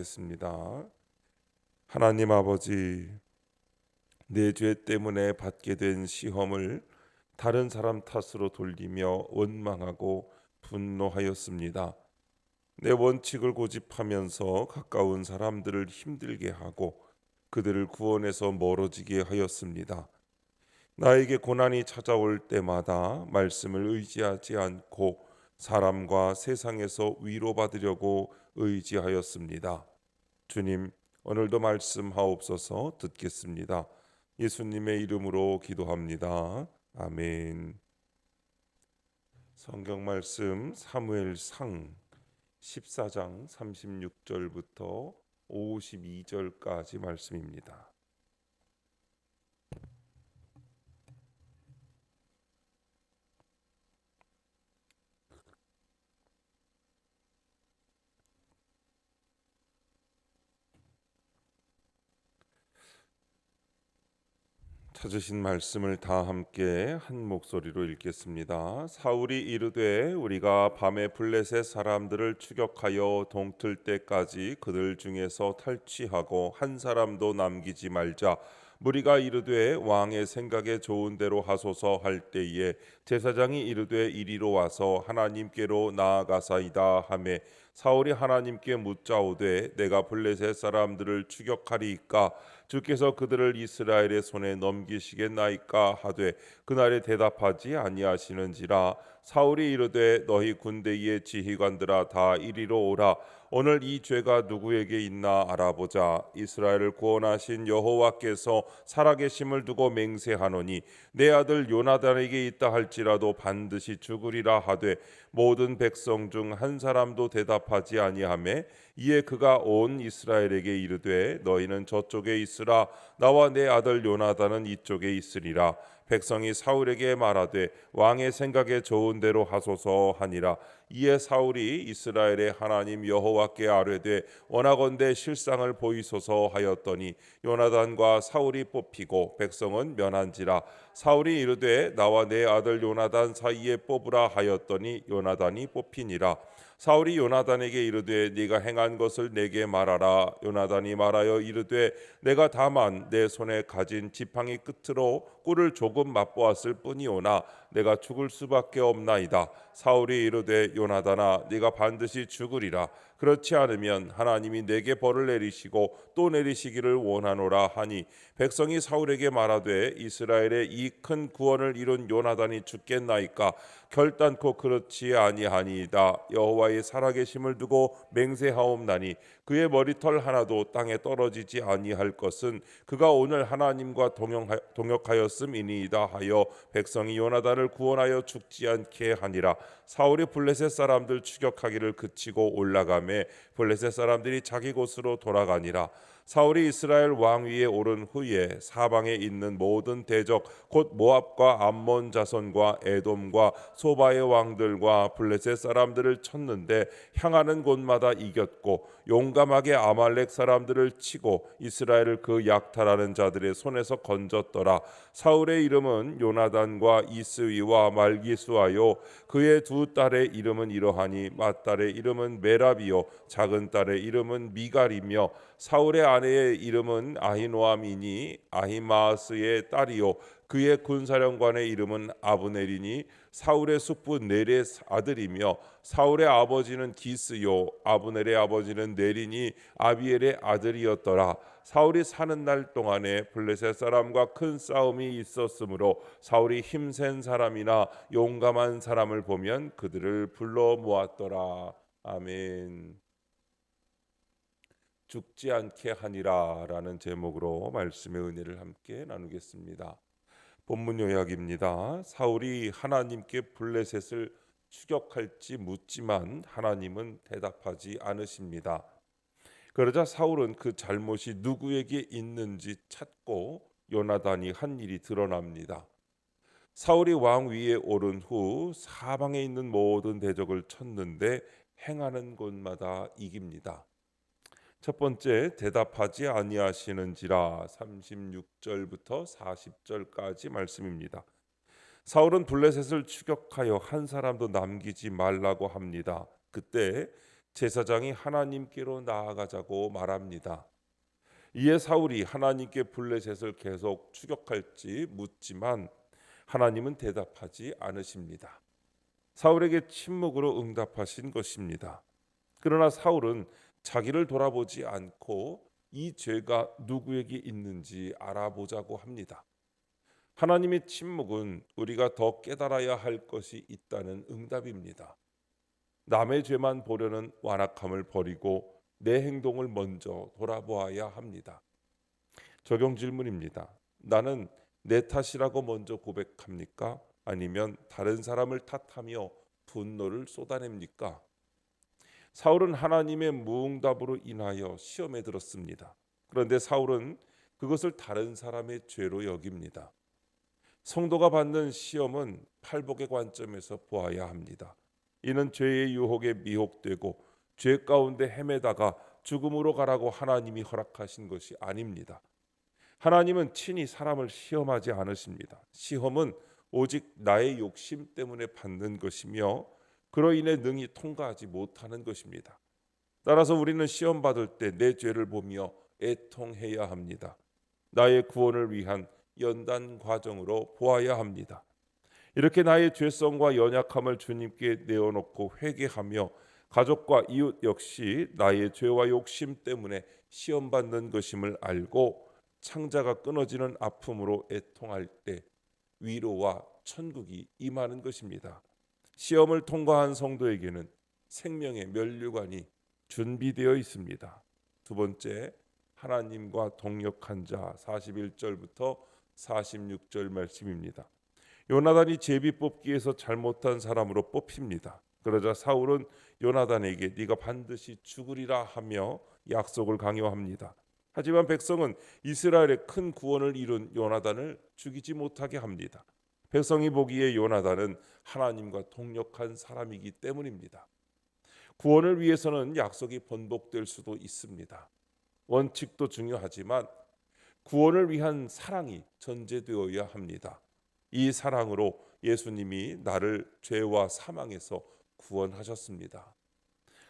기도하겠습니다. 하나님 아버지, 내 죄 때문에 받게 된 시험을 다른 사람 탓으로 돌리며 원망하고 분노하였습니다. 내 원칙을 고집하면서 가까운 사람들을 힘들게 하고 그들을 구원에서 멀어지게 하였습니다. 나에게 고난이 찾아올 때마다 말씀을 의지하지 않고 사람과 세상에서 위로받으려고 의지하였습니다. 주님, 오늘도 말씀하옵소서. 듣겠습니다. 예수님의 이름으로 기도합니다. 아멘. 성경 말씀 사무엘상 14장 36절부터 52절까지 말씀입니다. 찾으신 말씀을 다 함께 한 목소리로 읽겠습니다. 사울이 이르되 우리가 밤에 블레셋 사람들을 추격하여 동틀 때까지 그들 중에서 탈취하고 한 사람도 남기지 말자. 무리가 이르되 왕의 생각에 좋은 대로 하소서 할 때에 제사장이 이르되 이리로 와서 하나님께로 나아가사이다 하매 사울이 하나님께 묻자오되 내가 블레셋 사람들을 추격하리이까 주께서 그들을 이스라엘의 손에 넘기시겠나이까 하되 그날에 대답하지 아니하시는지라. 사울이 이르되 너희 군대의 지휘관들아 다 이리로 오라. 오늘 이 죄가 누구에게 있나 알아보자. 이스라엘을 구원하신 여호와께서 살아계심을 두고 맹세하노니 내 아들 요나단에게 있다 할지라도 반드시 죽으리라 하되 모든 백성 중 한 사람도 대답하지 아니하매 이에 그가 온 이스라엘에게 이르되 너희는 저쪽에 있으라. 나와 내 아들 요나단은 이쪽에 있으리라. 백성이 사울에게 말하되 왕의 생각에 좋은 대로 하소서 하니라. 이에 사울이 이스라엘의 하나님 여호와께 아뢰되 원하건대 실상을 보이소서 하였더니 요나단과 사울이 뽑히고 백성은 면한지라. 사울이 이르되 나와 내 아들 요나단 사이에 뽑으라 하였더니 요나단이 뽑히니라. 사울이 요나단에게 이르되 네가 행한 것을 내게 말하라. 요나단이 말하여 이르되 내가 다만 내 손에 가진 지팡이 끝으로 꿀을 조금 맛보았을 뿐이오나 내가 죽을 수밖에 없나이다. 사울이 이르되 요나단아 네가 반드시 죽으리라. 그렇지 않으면 하나님이 내게 벌을 내리시고 또 내리시기를 원하노라 하니 백성이 사울에게 말하되 이스라엘의 이 큰 구원을 이룬 요나단이 죽겠나이까. 결단코 그렇지 아니하니이다. 여호와의 살아계심을 두고 맹세하옵나니 그의 머리털 하나도 땅에 떨어지지 아니할 것은 그가 오늘 하나님과 동역하였음이니이다 하여 백성이 요나단을 구원하여 죽지 않게 하니라. 사울이 블레셋 사람들 추격하기를 그치고 올라가매 블레셋 사람들이 자기 곳으로 돌아가니라. 사울이 이스라엘 왕위에 오른 후에 사방에 있는 모든 대적 곧 모압과 암몬 자손과 에돔과 소바의 왕들과 블레셋 사람들을 쳤는데 향하는 곳마다 이겼고 용감하게 아말렉 사람들을 치고 이스라엘을 그 약탈하는 자들의 손에서 건졌더라. 사울의 이름은 요나단과 이스위와 말기수하요 그의 두 딸의 이름은 이러하니 맏딸의 이름은 메라비요 작은 딸의 이름은 미갈이며 사울의 아내의 이름은 아히노아미니 아히마스의 딸이요 그의 군사령관의 이름은 아브넬이니 사울의 숙부 넬의 아들이며 사울의 아버지는 기스요 아브넬의 아버지는 넬이니 아비엘의 아들이었더라. 사울이 사는 날 동안에 블레셋 사람과 큰 싸움이 있었으므로 사울이 힘센 사람이나 용감한 사람을 보면 그들을 불러 모았더라. 아멘. 죽지 않게 하니라라는 제목으로 말씀의 은혜를 함께 나누겠습니다. 본문 요약입니다. 사울이 하나님께 블레셋을 추격할지 묻지만 하나님은 대답하지 않으십니다. 그러자 사울은 그 잘못이 누구에게 있는지 찾고 요나단이 한 일이 드러납니다. 사울이 왕 위에 오른 후 사방에 있는 모든 대적을 쳤는데 행하는 곳마다 이깁니다. 첫 번째, 대답하지 아니하시는지라 36절부터 40절까지 말씀입니다. 사울은 블레셋을 추격하여 한 사람도 남기지 말라고 합니다. 그때 제사장이 하나님께로 나아가자고 말합니다. 이에 사울이 하나님께 블레셋을 계속 추격할지 묻지만 하나님은 대답하지 않으십니다. 사울에게 침묵으로 응답하신 것입니다. 그러나 사울은 자기를 돌아보지 않고 이 죄가 누구에게 있는지 알아보자고 합니다. 하나님의 침묵은 우리가 더 깨달아야 할 것이 있다는 응답입니다. 남의 죄만 보려는 완악함을 버리고 내 행동을 먼저 돌아보아야 합니다. 적용 질문입니다. 나는 내 탓이라고 먼저 고백합니까? 아니면 다른 사람을 탓하며 분노를 쏟아냅니까? 사울은 하나님의 무응답으로 인하여 시험에 들었습니다. 그런데 사울은 그것을 다른 사람의 죄로 여깁니다. 성도가 받는 시험은 팔복의 관점에서 보아야 합니다. 이는 죄의 유혹에 미혹되고 죄 가운데 헤매다가 죽음으로 가라고 하나님이 허락하신 것이 아닙니다. 하나님은 친히 사람을 시험하지 않으십니다. 시험은 오직 나의 욕심 때문에 받는 것이며 그로 인해 능히 통과하지 못하는 것입니다. 따라서 우리는 시험 받을 때 내 죄를 보며 애통해야 합니다. 나의 구원을 위한 연단 과정으로 보아야 합니다. 이렇게 나의 죄성과 연약함을 주님께 내어놓고 회개하며 가족과 이웃 역시 나의 죄와 욕심 때문에 시험받는 것임을 알고 창자가 끊어지는 아픔으로 애통할 때 위로와 천국이 임하는 것입니다. 시험을 통과한 성도에게는 생명의 면류관이 준비되어 있습니다. 두 번째, 하나님과 동역한 자 41절부터 46절 말씀입니다. 요나단이 제비 뽑기에서 잘못한 사람으로 뽑힙니다. 그러자 사울은 요나단에게 네가 반드시 죽으리라 하며 약속을 강요합니다. 하지만 백성은 이스라엘의 큰 구원을 이룬 요나단을 죽이지 못하게 합니다. 백성이 보기에 요나단은 하나님과 동역한 사람이기 때문입니다. 구원을 위해서는 약속이 번복될 수도 있습니다. 원칙도 중요하지만 구원을 위한 사랑이 전제되어야 합니다. 이 사랑으로 예수님이 나를 죄와 사망에서 구원하셨습니다.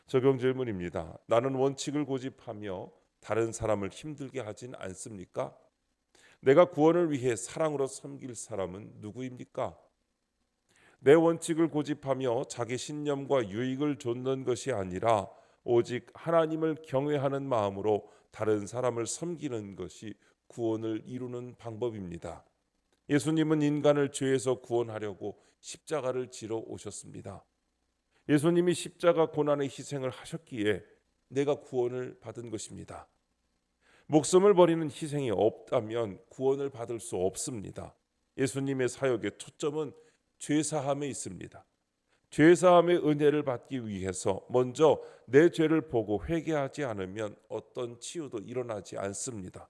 적용 질문입니다. 나는 원칙을 고집하며 다른 사람을 힘들게 하진 않습니까? 내가 구원을 위해 사랑으로 섬길 사람은 누구입니까? 내 원칙을 고집하며 자기 신념과 유익을 좇는 것이 아니라 오직 하나님을 경외하는 마음으로 다른 사람을 섬기는 것이 구원을 이루는 방법입니다. 예수님은 인간을 죄에서 구원하려고 십자가를 지러 오셨습니다. 예수님이 십자가 고난의 희생을 하셨기에 내가 구원을 받은 것입니다. 목숨을 버리는 희생이 없다면 구원을 받을 수 없습니다. 예수님의 사역의 초점은 죄사함에 있습니다. 죄사함의 은혜를 받기 위해서 먼저 내 죄를 보고 회개하지 않으면 어떤 치유도 일어나지 않습니다.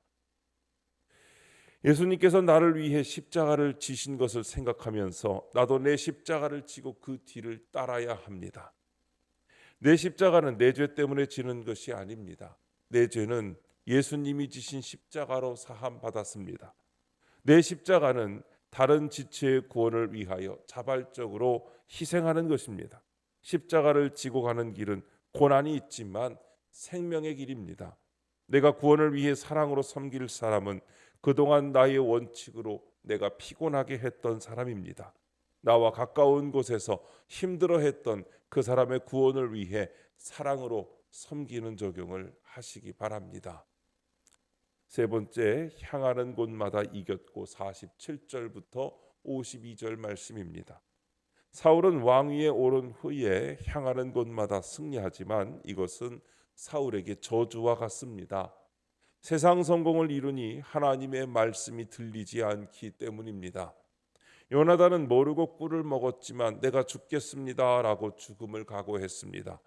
예수님께서 나를 위해 십자가를 지신 것을 생각하면서 나도 내 십자가를 지고 그 뒤를 따라야 합니다. 내 십자가는 내 죄 때문에 지는 것이 아닙니다. 내 죄는 예수님이 지신 십자가로 사함 받았습니다. 내 십자가는 다른 지체의 구원을 위하여 자발적으로 희생하는 것입니다. 십자가를 지고 가는 길은 고난이 있지만 생명의 길입니다. 내가 구원을 위해 사랑으로 섬길 사람은 그동안 나의 원칙으로 내가 피곤하게 했던 사람입니다. 나와 가까운 곳에서 힘들어했던 그 사람의 구원을 위해 사랑으로 섬기는 적용을 하시기 바랍니다. 세 번째, 향하는 곳마다 이겼고 47절부터 52절 말씀입니다. 사울은 왕위에 오른 후에 향하는 곳마다 승리하지만 이것은 사울에게 저주와 같습니다. 세상 성공을 이루니 하나님의 말씀이 들리지 않기 때문입니다. 요나단은 모르고 꿀을 먹었지만 내가 죽겠습니다라고 죽음을 각오했습니다.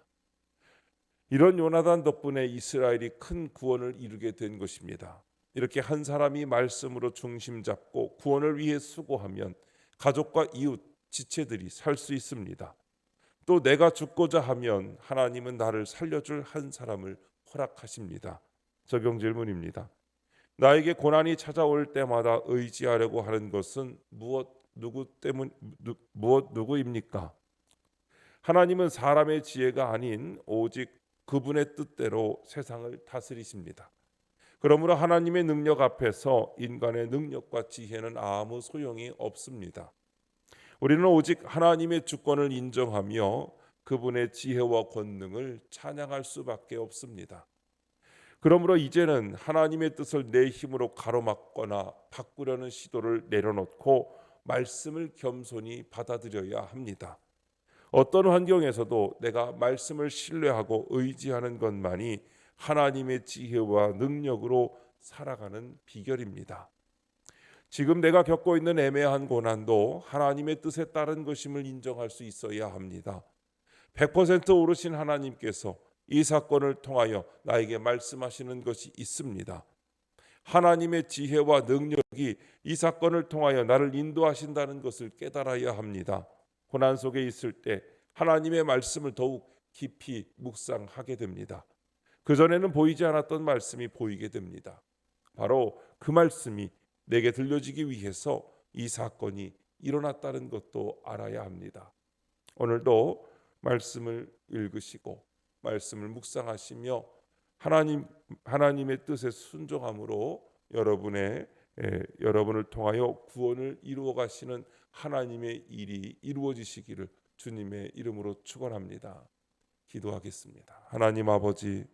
이런 요나단 덕분에 이스라엘이 큰 구원을 이루게 된 것입니다. 이렇게 한 사람이 말씀으로 중심 잡고 구원을 위해 수고하면 가족과 이웃, 지체들이 살 수 있습니다. 또 내가 죽고자 하면 하나님은 나를 살려줄 한 사람을 허락하십니다. 적용 질문입니다. 나에게 고난이 찾아올 때마다 의지하려고 하는 것은 누구입니까? 하나님은 사람의 지혜가 아닌 오직 그분의 뜻대로 세상을 다스리십니다. 그러므로 하나님의 능력 앞에서 인간의 능력과 지혜는 아무 소용이 없습니다. 우리는 오직 하나님의 주권을 인정하며 그분의 지혜와 권능을 찬양할 수밖에 없습니다. 그러므로 이제는 하나님의 뜻을 내 힘으로 가로막거나 바꾸려는 시도를 내려놓고 말씀을 겸손히 받아들여야 합니다. 어떤 환경에서도 내가 말씀을 신뢰하고 의지하는 것만이 하나님의 지혜와 능력으로 살아가는 비결입니다. 지금 내가 겪고 있는 애매한 고난도 하나님의 뜻에 따른 것임을 인정할 수 있어야 합니다. 100% 오르신 하나님께서 이 사건을 통하여 나에게 말씀하시는 것이 있습니다. 하나님의 지혜와 능력이 이 사건을 통하여 나를 인도하신다는 것을 깨달아야 합니다. 고난 속에 있을 때 하나님의 말씀을 더욱 깊이 묵상하게 됩니다. 그전에는 보이지 않았던 말씀이 보이게 됩니다. 바로 그 말씀이 내게 들려지기 위해서 이 사건이 일어났다는 것도 알아야 합니다. 오늘도 말씀을 읽으시고 말씀을 묵상하시며 하나님의 뜻에 순종함으로 여러분을 통하여 구원을 이루어 가시는 하나님의 일이 이루어지시기를 주님의 이름으로 축원합니다. 기도하겠습니다. 하나님 아버지,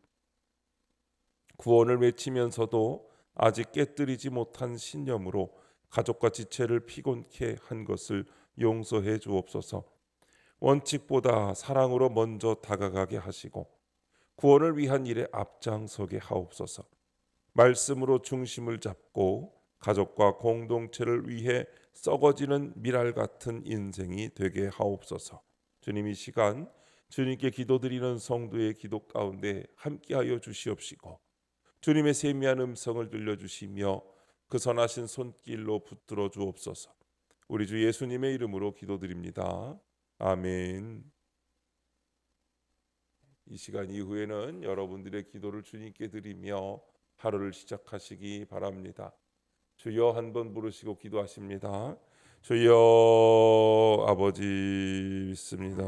구원을 외치면서도 아직 깨뜨리지 못한 신념으로 가족과 지체를 피곤케 한 것을 용서해 주옵소서. 원칙보다 사랑으로 먼저 다가가게 하시고 구원을 위한 일에 앞장서게 하옵소서. 말씀으로 중심을 잡고 가족과 공동체를 위해 썩어지는 밀알 같은 인생이 되게 하옵소서. 주님, 이 시간 주님께 기도드리는 성도의 기도 가운데 함께하여 주시옵시고 주님의 세미한 음성을 들려주시며 그 선하신 손길로 붙들어 주옵소서. 우리 주 예수님의 이름으로 기도드립니다. 아멘. 이 시간 이후에는 여러분들의 기도를 주님께 드리며 하루를 시작하시기 바랍니다. 주여 한번 부르시고 기도하십니다. 주여 아버지 믿습니다.